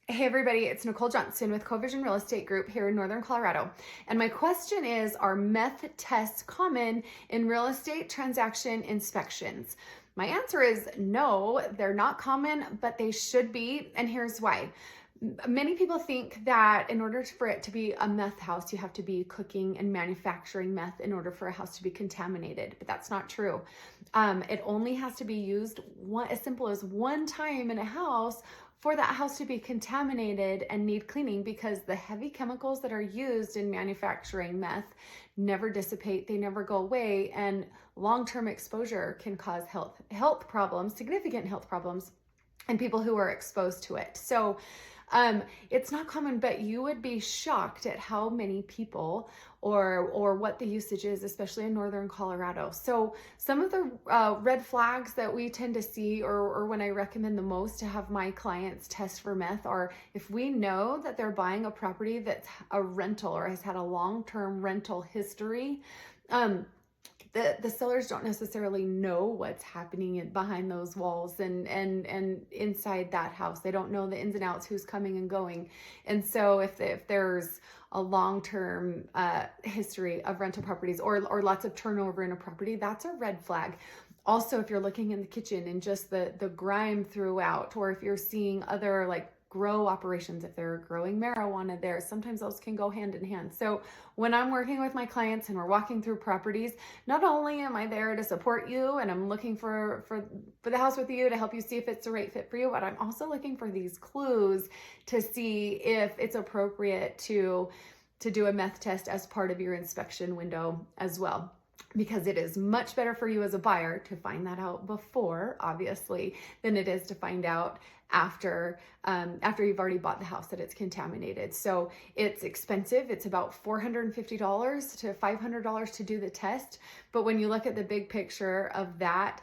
Hey everybody, it's Nicole Johnson with Covision Real Estate Group here in Northern Colorado. And my question is, are meth tests common in real estate transaction inspections? My answer is no, they're not common, but they should be. And here's why. Many people think that in order for it to be a meth house, you have to be cooking and manufacturing meth in order for a house to be contaminated, but that's not true. It only has to be used as simple as one time in a house for that house to be contaminated and need cleaning, because the heavy chemicals that are used in manufacturing meth never dissipate, they never go away, and long-term exposure can cause health problems, significant health problems, and people who are exposed to it. So it's not common, but you would be shocked at how many people or what the usage is, especially in Northern Colorado. So some of the red flags that we tend to see, or when I recommend the most to have my clients test for meth, are if we know that they're buying a property that's a rental or has had a long-term rental history. The sellers don't necessarily know what's happening behind those walls and inside that house. They don't know the ins and outs, who's coming and going. And so if there's a long-term history of rental properties or lots of turnover in a property, that's a red flag. Also, if you're looking in the kitchen and just the grime throughout, or if you're seeing other like grow operations, if they're growing marijuana there, sometimes those can go hand in hand. So when I'm working with my clients and we're walking through properties, not only am I there to support you and I'm looking for the house with you to help you see if it's the right fit for you, but I'm also looking for these clues to see if it's appropriate to do a meth test as part of your inspection window as well. Because it is much better for you as a buyer to find that out before, obviously, than it is to find out after you've already bought the house that it's contaminated. So it's expensive. It's about $450 to $500 to do the test. But when you look at the big picture of that,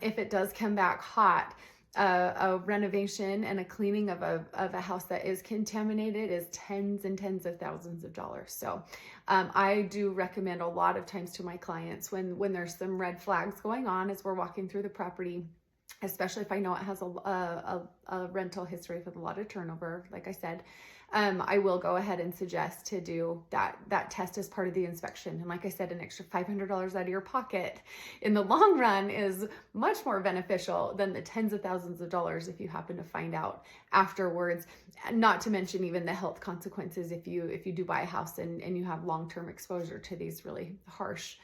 if it does come back hot, a renovation and a cleaning of a house that is contaminated is tens and tens of thousands of dollars. So I do recommend a lot of times to my clients, when there's some red flags going on as we're walking through the property, especially if I know it has a rental history with a lot of turnover, like I said, I will go ahead and suggest to do that test as part of the inspection. And like I said, an extra $500 out of your pocket in the long run is much more beneficial than the tens of thousands of dollars if you happen to find out afterwards. Not to mention even the health consequences if you do buy a house and you have long-term exposure to these really harsh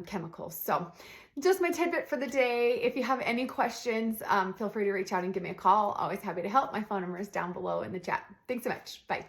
chemicals. So just my tidbit for the day. If you have any questions, feel free to reach out and give me a call. Always happy to help. My phone number is down below in the chat. Thanks so much. Bye.